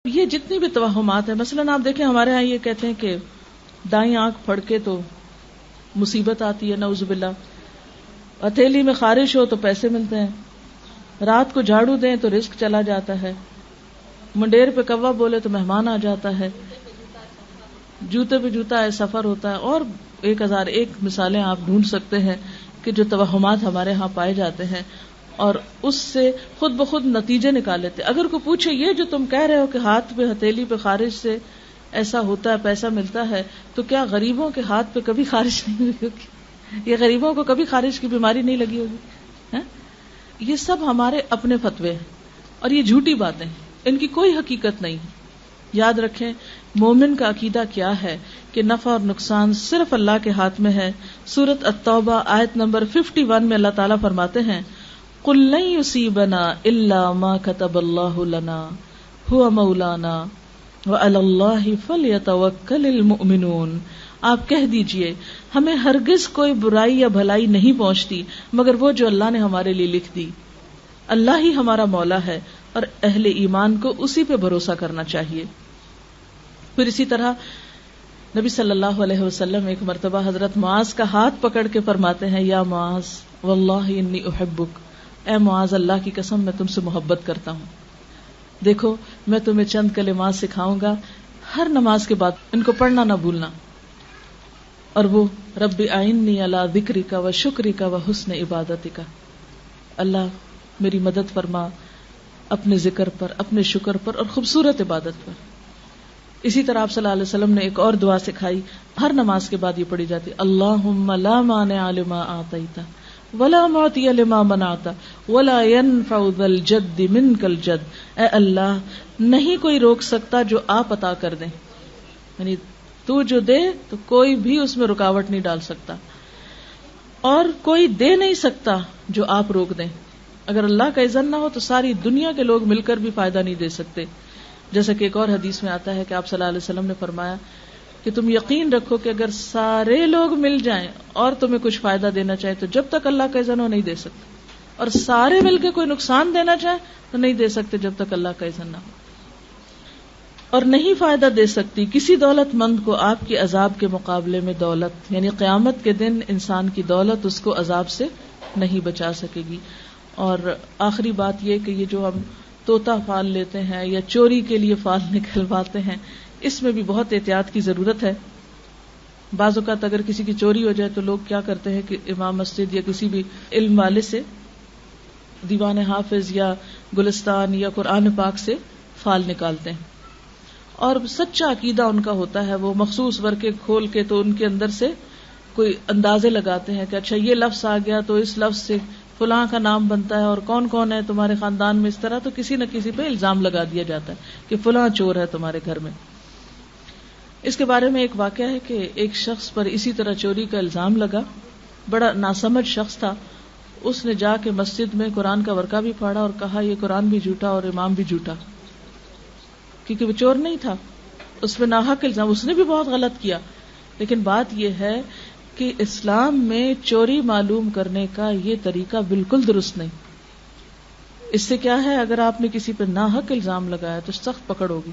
یہ جتنی بھی توہمات ہیں، مثلاً آپ دیکھیں ہمارے ہاں یہ کہتے ہیں کہ دائیں آنکھ پھڑ کے تو مصیبت آتی ہے، نعوذ باللہ، ہتھیلی میں خارش ہو تو پیسے ملتے ہیں، رات کو جھاڑو دیں تو رزق چلا جاتا ہے، منڈیر پہ کوا بولے تو مہمان آ جاتا ہے، جوتے پہ جوتا ہے سفر ہوتا ہے، اور 1001 مثالیں آپ ڈھونڈ سکتے ہیں کہ جو توہمات ہمارے ہاں پائے جاتے ہیں، اور اس سے خود بخود نتیجے نکال لیتے. اگر کوئی پوچھے یہ جو تم کہہ رہے ہو کہ ہاتھ پہ ہتھیلی پہ خارش سے ایسا ہوتا ہے پیسہ ملتا ہے، تو کیا غریبوں کے ہاتھ پہ کبھی خارش نہیں ہوئی ہوگی؟ یہ غریبوں کو کبھی خارش کی بیماری نہیں لگی ہوگی؟ یہ سب ہمارے اپنے فتوے ہیں اور یہ جھوٹی باتیں ہیں، ان کی کوئی حقیقت نہیں. یاد رکھیں مومن کا عقیدہ کیا ہے کہ نفع اور نقصان صرف اللہ کے ہاتھ میں ہے. سورۃ التوبہ آیت نمبر 51 میں اللہ تعالیٰ فرماتے ہیں قُلْ لَن يُصِيبَنَا إِلَّا مَا كَتَبَ اللَّهُ لَنَا هُوَ مَوْلَانَا وَعَلَى اللَّهِ فَلْيَتَوَكَّلِ الْمُؤْمِنُونَ. آپ کہہ دیجئے ہمیں ہرگز کوئی برائی یا بھلائی نہیں پہنچتی مگر وہ جو اللہ نے ہمارے لیے لکھ دی. اللہ ہی ہمارا مولا ہے اور اہل ایمان کو اسی پہ بھروسہ کرنا چاہیے. پھر اسی طرح نبی صلی اللہ علیہ وسلم ایک مرتبہ حضرت معاذ کا ہاتھ پکڑ کے فرماتے ہیں یا معاذ واللہ انی احبک، اے معاذ اللہ کی قسم میں تم سے محبت کرتا ہوں. دیکھو میں تمہیں چند کلمات سکھاؤں گا، ہر نماز کے بعد ان کو پڑھنا نہ بھولنا. اور وہ رب اعنی علی ذکرک و شکرک و حسن عبادتک، اللہ میری مدد فرما اپنے ذکر پر، اپنے شکر پر اور خوبصورت عبادت پر. اسی طرح آپ صلی اللہ علیہ وسلم نے ایک اور دعا سکھائی، ہر نماز کے بعد یہ پڑھی جاتی، اللہم لا مانع لما اعطیت ولا معطی لما منعت ولا ينفع ذا الجد منک الجد. اے اللہ نہیں کوئی روک سکتا جو آپ عطا کر دیں، یعنی تو جو دے تو کوئی بھی اس میں رکاوٹ نہیں ڈال سکتا، اور کوئی دے نہیں سکتا جو آپ روک دیں. اگر اللہ کا اذن نہ ہو تو ساری دنیا کے لوگ مل کر بھی فائدہ نہیں دے سکتے. جیسا کہ ایک اور حدیث میں آتا ہے کہ آپ صلی اللہ علیہ وسلم نے فرمایا کہ تم یقین رکھو کہ اگر سارے لوگ مل جائیں اور تمہیں کچھ فائدہ دینا چاہے تو جب تک اللہ کا اذن ہو نہیں دے سکتے، اور سارے مل کے کوئی نقصان دینا چاہے تو نہیں دے سکتے جب تک اللہ کا اذن نہ ہو. اور نہیں فائدہ دے سکتی کسی دولت مند کو آپ کے عذاب کے مقابلے میں دولت، یعنی قیامت کے دن انسان کی دولت اس کو عذاب سے نہیں بچا سکے گی. اور آخری بات یہ کہ یہ جو ہم طوطا فال لیتے ہیں یا چوری کے لیے فال نکلواتے ہیں، اس میں بھی بہت احتیاط کی ضرورت ہے. بعض اوقات اگر کسی کی چوری ہو جائے تو لوگ کیا کرتے ہیں کہ امام مسجد یا کسی بھی علم والے سے دیوان حافظ یا گلستان یا قرآن پاک سے فال نکالتے ہیں، اور سچا عقیدہ ان کا ہوتا ہے، وہ مخصوص ورقے کھول کے تو ان کے اندر سے کوئی اندازے لگاتے ہیں کہ اچھا یہ لفظ آ گیا تو اس لفظ سے فلاں کا نام بنتا ہے، اور کون کون ہے تمہارے خاندان میں اس طرح، تو کسی نہ کسی پہ الزام لگا دیا جاتا ہے کہ فلاں چور ہے تمہارے گھر میں. اس کے بارے میں ایک واقعہ ہے کہ ایک شخص پر اسی طرح چوری کا الزام لگا، بڑا ناسمجھ شخص تھا. اس نے جا کے مسجد میں قرآن کا ورقہ بھی پھاڑا اور کہا یہ قرآن بھی جھوٹا اور امام بھی جھوٹا، کیونکہ وہ چور نہیں تھا. اس پہ ناحق الزام، اس نے بھی بہت غلط کیا. لیکن بات یہ ہے کہ اسلام میں چوری معلوم کرنے کا یہ طریقہ بالکل درست نہیں. اس سے کیا ہے، اگر آپ نے کسی پہ ناحق الزام لگایا تو سخت پکڑ ہوگی.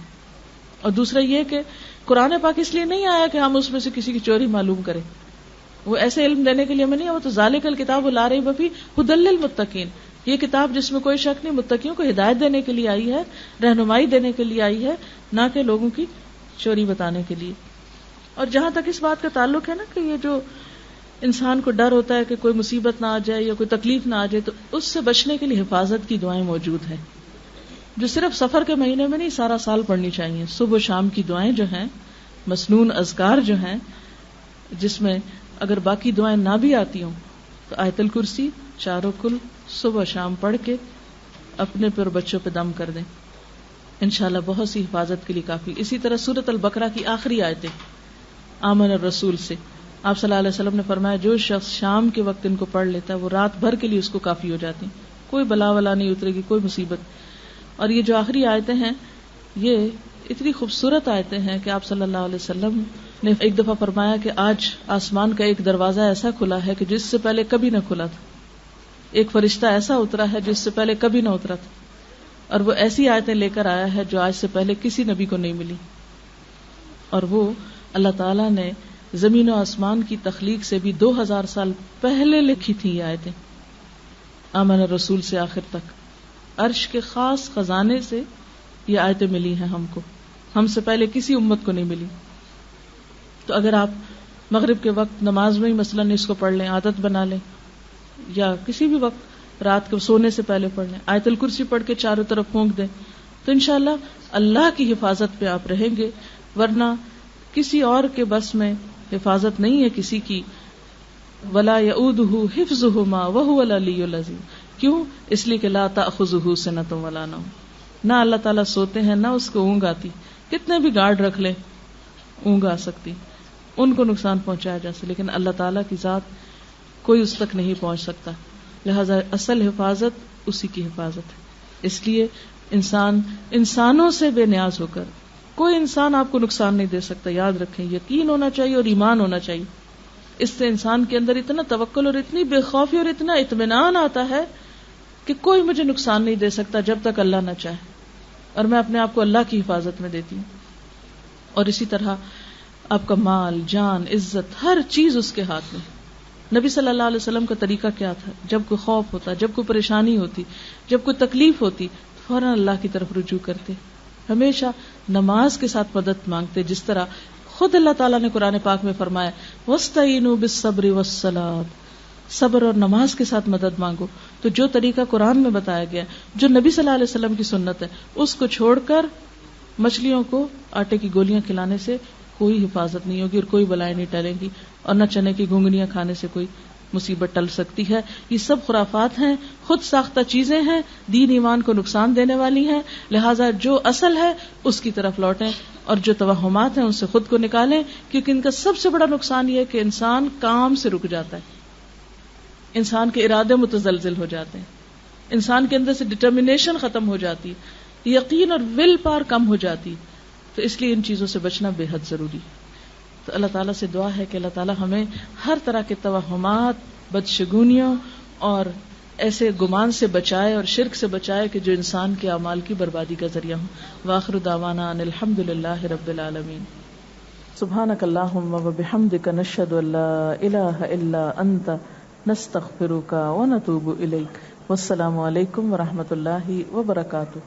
اور دوسرا یہ کہ قرآن پاک اس لیے نہیں آیا کہ ہم اس میں سے کسی کی چوری معلوم کریں، وہ ایسے علم دینے کے لیے ہمیں نہیں، وہ تو ذالک الکتاب لا ریب فیہ ھدی للمتقین، یہ کتاب جس میں کوئی شک نہیں، متقیوں کو ہدایت دینے کے لیے آئی ہے، رہنمائی دینے کے لیے آئی ہے، نہ کہ لوگوں کی چوری بتانے کے لیے. اور جہاں تک اس بات کا تعلق ہے نا کہ یہ جو انسان کو ڈر ہوتا ہے کہ کوئی مصیبت نہ آ جائے یا کوئی تکلیف نہ آ جائے، تو اس سے بچنے کے لیے حفاظت کی دعائیں موجود ہیں جو صرف سفر کے مہینے میں نہیں سارا سال پڑھنی چاہیے. صبح و شام کی دعائیں جو ہیں، مسنون اذکار جو ہیں، جس میں اگر باقی دعائیں نہ بھی آتی ہوں تو آیت الکرسی چاروں کل صبح و شام پڑھ کے اپنے پر بچوں پہ دم کر دیں، انشاءاللہ بہت سی حفاظت کے لیے کافی. اسی طرح سورۃ البقرہ کی آخری آیتیں آمن الرسول سے آپ صلی اللہ علیہ وسلم نے فرمایا جو شخص شام کے وقت ان کو پڑھ لیتا ہے وہ رات بھر کے لیے اس کو کافی ہو جاتی، کوئی بلا ولا نہیں اترے گی، کوئی مصیبت. اور یہ جو آخری آیتیں ہیں یہ اتنی خوبصورت آیتیں ہیں کہ آپ صلی اللہ علیہ وسلم نے ایک دفعہ فرمایا کہ آج آسمان کا ایک دروازہ ایسا کھلا ہے کہ جس سے پہلے کبھی نہ کھلا تھا، ایک فرشتہ ایسا اترا ہے جس سے پہلے کبھی نہ اترا تھا. اور وہ ایسی آیتیں لے کر آیا ہے جو آج سے پہلے کسی نبی کو نہیں ملی، اور وہ اللہ تعالیٰ نے زمین و آسمان کی تخلیق سے بھی 2000 سال پہلے لکھی تھی یہ آیتیں، آمن الرسول سے آخر تک۔ عرش کے خاص خزانے سے یہ آیتیں ملی ہیں ہم کو، ہم سے پہلے کسی امت کو نہیں ملی۔ تو اگر آپ مغرب کے وقت نماز میں ہی مثلاً اس کو پڑھ لیں، عادت بنا لیں، یا کسی بھی وقت رات کو سونے سے پہلے پڑھ لیں، آیت الکرسی پڑھ کے چاروں طرف پھونک دیں، تو انشاءاللہ اللہ کی حفاظت پہ آپ رہیں گے، ورنہ کسی اور کے بس میں حفاظت نہیں ہے کسی کی۔ ولا يؤوده حفظهما وهو العلی العظیم، کیوں؟ اس لیے کہ لا تأخذه سنة ولا نوم، نہ اللہ تعالیٰ سوتے ہیں نہ اس کو اونگ آتی، کتنے بھی گارڈ رکھ لیں اونگ آ سکتی، ان کو نقصان پہنچایا جا سکتا، لیکن اللہ تعالیٰ کی ذات کوئی اس تک نہیں پہنچ سکتا، لہذا اصل حفاظت اسی کی حفاظت ہے۔ اس لیے انسان انسانوں سے بے نیاز ہو کر، کوئی انسان آپ کو نقصان نہیں دے سکتا، یاد رکھیں، یقین ہونا چاہیے اور ایمان ہونا چاہیے۔ اس سے انسان کے اندر اتنا توکل اور اتنی بے خوفی اور اتنا اطمینان آتا ہے کہ کوئی مجھے نقصان نہیں دے سکتا جب تک اللہ نہ چاہے، اور میں اپنے آپ کو اللہ کی حفاظت میں دیتی ہوں۔ اور اسی طرح آپ کا مال، جان، عزت، ہر چیز اس کے ہاتھ میں۔ نبی صلی اللہ علیہ وسلم کا طریقہ کیا تھا؟ جب کوئی خوف ہوتا، جب کوئی پریشانی ہوتی، جب کوئی تکلیف ہوتی، فوراً اللہ کی طرف رجوع کرتے، ہمیشہ نماز کے ساتھ مدد مانگتے، جس طرح خود اللہ تعالیٰ نے قرآن پاک میں فرمایا وَاسْتَعِينُوا بِالصَّبْرِ وَالصَّلَاةِ، صبر اور نماز کے ساتھ مدد مانگو۔ تو جو طریقہ قرآن میں بتایا گیا، جو نبی صلی اللہ علیہ وسلم کی سنت ہے، اس کو چھوڑ کر مچھلیوں کو آٹے کی گولیاں کھلانے سے کوئی حفاظت نہیں ہوگی اور کوئی بلائیں نہیں ٹلیں گی، اور نہ چنے کی گونگنیاں کھانے سے کوئی مصیبت ٹل سکتی ہے۔ یہ سب خرافات ہیں، خود ساختہ چیزیں ہیں، دین ایمان کو نقصان دینے والی ہیں، لہٰذا جو اصل ہے اس کی طرف لوٹیں، اور جو توہمات ہیں ان سے خود کو نکالیں، کیونکہ ان کا سب سے بڑا نقصان یہ ہے کہ انسان کام سے رک جاتا ہے، انسان کے ارادے متزلزل ہو جاتے ہیں، انسان کے اندر سے ڈٹرمنیشن ختم ہو جاتی، یقین اور ول پاور کم ہو جاتی، تو اس لیے ان چیزوں سے بچنا بے حد ضروری۔ تو اللہ تعالیٰ سے دعا ہے کہ اللہ تعالیٰ ہمیں ہر طرح کے توہمات، بدشگونیوں اور ایسے گمان سے بچائے اور شرک سے بچائے کہ جو انسان کے اعمال کی بربادی کا ذریعہ ہوں۔ وآخر دعوانا ان الحمد للہ رب العالمین۔ سبحانک اللہم وبحمدک نشہد ان لا الہ الا انت نستغفرک ونتوب الیک۔ والسلام علیکم ورحمۃ اللہ وبرکاتہ۔